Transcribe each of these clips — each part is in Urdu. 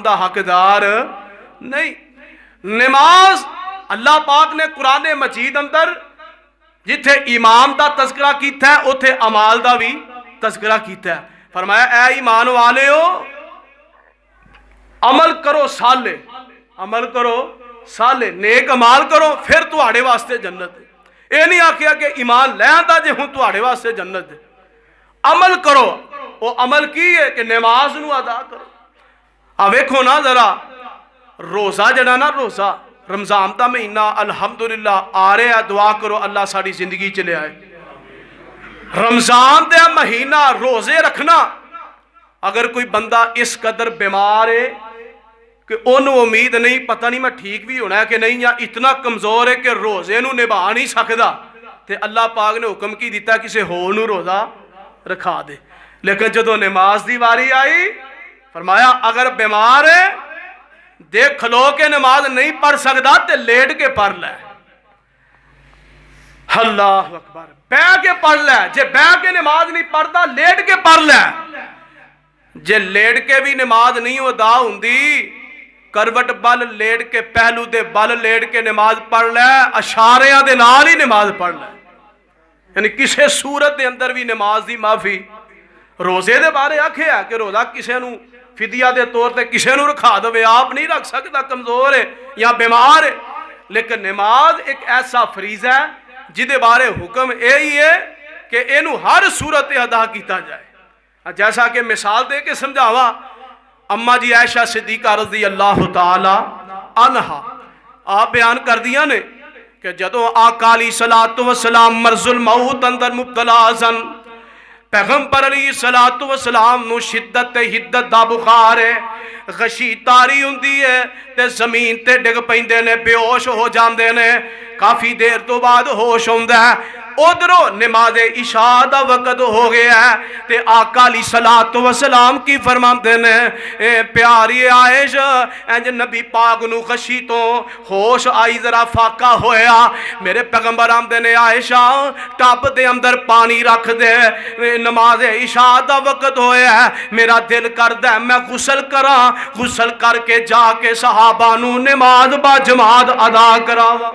دا حقدار نہیں. نماز اللہ پاک نے قرآن مجید اندر جتھے امام دا تذکرہ کیتا ہے اتھے عمال دا بھی تذکرہ کیتا ہے. فرمایا اے ایمان والے ہو عمل کرو صالح, عمل کرو صالح, نیک عمال کرو پھر تہاڈے واسطے جنت ہے. اے نہیں آکھیا کہ ایمان لے آندا جے ہوں تہاڈے واسطے جنت ہے. عمل کرو, وہ عمل کی ہے کہ نماز نو ادا کرو. اب ویکھو نا ذرا روزہ جڑا نا روزہ رمضان دا مہینہ الحمدللہ آ رہے ہیں, دعا کرو اللہ ساری زندگی چلے آئے. رمضان دا مہینہ روزے رکھنا, اگر کوئی بندہ اس قدر بیمار ہے کہ انہوں امید نہیں پتہ نہیں میں ٹھیک بھی ہونا ہے کہ نہیں, یا اتنا کمزور ہے کہ روزے نو نبھا نہیں سکدا, تے اللہ پاک نے حکم کی دیتا کسی ہور نو روزہ رکھا دے. لیکن جدو نماز دی واری آئی فرمایا اگر بیمار ہے دیکھ کھلو کے نماز نہیں پڑھ سکتا تے لیٹ کے پڑھ لے. اللہ اکبر, بہ کے پڑھ لے. جے بہ کے نماز نہیں پڑھتا لیٹ کے پڑھ لے. جے لیٹ کے بھی نماز نہیں ادا ہوندی کروٹ بل لیٹ کے پہلو دے بل لیٹ کے نماز پڑھ لے, اشاریاں دے نال ہی نماز پڑھ لے. یعنی کسے صورت دے اندر بھی نماز دی معافی. روزے دے بارے آکھیا کہ روزہ کسے نو فدیہ دے طور تے کسے نو رکھا دو, آپ نہیں رکھ سکتا, کمزور ہے یا بیمار ہے. لیکن نماز ایک ایسا فریضہ ہے جدے بارے حکم یہی ہے کہ اینو ہر صورت ادا کیتا جائے. جیسا کہ مثال دے کے سمجھاوا, اما جی عائشہ صدیقہ رضی اللہ تعالی عنہا آپ بیان کر دیا نے کہ جدو آقا علیہ الصلوۃ والسلام مرض الموت اندر مبتلا سن, پیغمبر علیہ الصلوۃ والسلام نو شدت حدت دا بخار ہے, غشی تاری ہوندی ہے تے زمین تے ڈگ پیندے نے, بے ہوش ہو جاندے نے. کافی دیر تو بعد ہوش ہوندا ہے. ادھروں نماز عشاء دا وقت ہو گیا ہے تے آقا علیہ الصلوۃ والسلام کی فرماندے نے اے پیاری عائشہ انج نبی پاک نو غشی تو ہوش آئی, ذرا فاقہ ہویا. میرے پیغمبر آمدے نے عائشہ ٹب دے اندر پانی رکھ دے, نماز عشاء دا وقت ہویا ہے, میرا دل کردا ہے میں غسل کراں, غسل کر کے جا کے صحابہ نو نماز با جماعت ادا کراواں.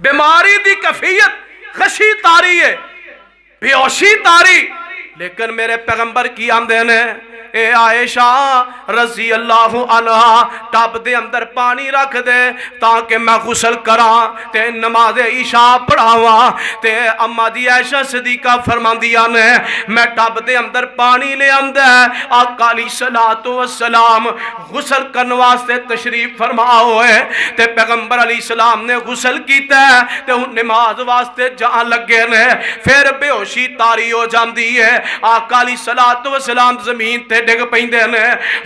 بیماری دی کیفیت خشی تاری ہے, بے ہوشی تاری, لیکن میرے پیغمبر کی آمدے نے اے عائشہ رضی اللہ عنہا ٹب دے اندر پانی رکھ دے تاکہ میں غسل کراں تے نماز عشاء پڑھاواں. تے اما دی عائشہ صدیقہ فرماندیاں نے میں ٹب دے اندر پانی لے آندا ہے, آقا علیہ الصلوۃ والسلام غسل کرن واسطے تشریف فرما ہوئے تے پیغمبر علیہ السلام نے غسل کیتا ہے تے نماز واسطے جان لگے نے. پھر بے ہوشی تاری ہو جاندی ہے, آقا علیہ الصلوۃ والسلام زمین تے ڈگ پیندے نے.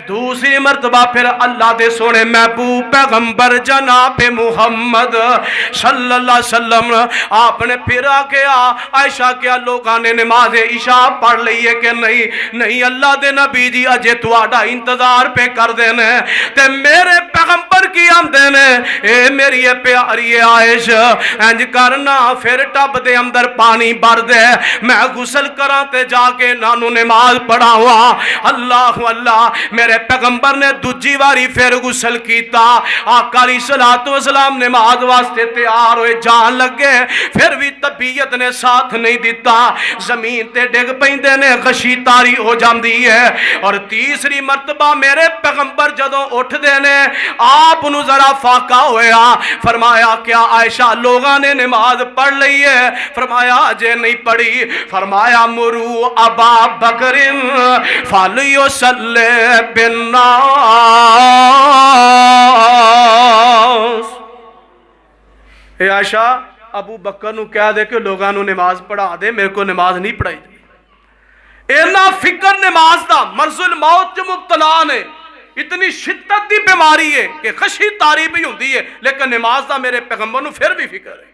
دوسری مرتبہ پھر اللہ دے سونے محبوب پیغمبر جناب محمد صلی اللہ علیہ وسلم آپ نے پھر آکیا عائشہ کیا لوگاں نے نماز عشاء پڑھ لی ہے کہ نہیں؟ نہیں اللہ دے نبی جی اجے تواڈا انتظار پہ کر دینے. تے میرے پیغمبر کی آمدے نے اے میری پیاری عائشہ انج کرنا پھر ٹب دے اندر پانی بھر دے, میں غسل کراں تے جا کے نانو نماز پڑھاواں. اللہ اللہ میرے پیغمبر نے دوجی واری پھر غسل کیتا, آقا علیہ الصلوۃ والسلام نماز واسطے تیار ہوئے جان لگے, پھر بھی طبیعت نے ساتھ نہیں دیتا, زمین تے ڈگ پیندے نے, غشی تاری ہو جاندی ہے. اور تیسری مرتبہ میرے پیغمبر جدوں اٹھ دے نے آپ نو ذرا فاقہ ہویا, فرمایا کیا عائشہ لوگاں نے نماز پڑھ لی ہے؟ فرمایا اجے نہیں پڑھی. فرمایا مرو ابا بکر فلیصلی بالناس, اے عائشہ ابو بکر نو کہہ دے کہ لوگاں نو نماز پڑھا دے, میرے کو نماز نہیں پڑھائی. اینا فکر نماز دا, مرض الموت جو مبتلا نے, اتنی شدت دی بیماری ہے کہ خشی تاری بھی ہوندی ہے, لیکن نماز دا میرے پیغمبر نو پھر بھی فکر ہے.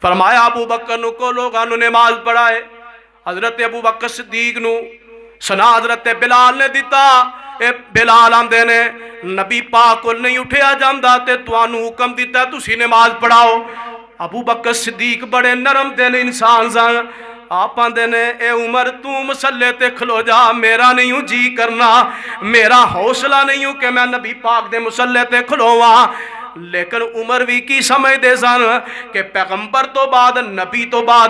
فرمایا ابو بکر نو کو لوگاں نو نماز پڑھائے. حضرت ابو بکر صدیق نو سنا حضرت بلال نے دیتا. اے بلال آمدے نے نبی پاک کو نہیں اٹھیا جاندا تے توانو حکم دیتا تسی نماز پڑھاؤ. ابو بکر صدیق بڑے نرم دل انسان سن, آپ آندے نے اے عمر تو مسلے تے کھلو جا، میرا نہیں ہوں جی کرنا، میرا حوصلہ نہیں ہوں کہ میں نبی پاک دے مسلے تے کھلواں۔ لیکن عمر بھی کی سمجھ دے سن کہ پیغمبر تو بعد، نبی تو بعد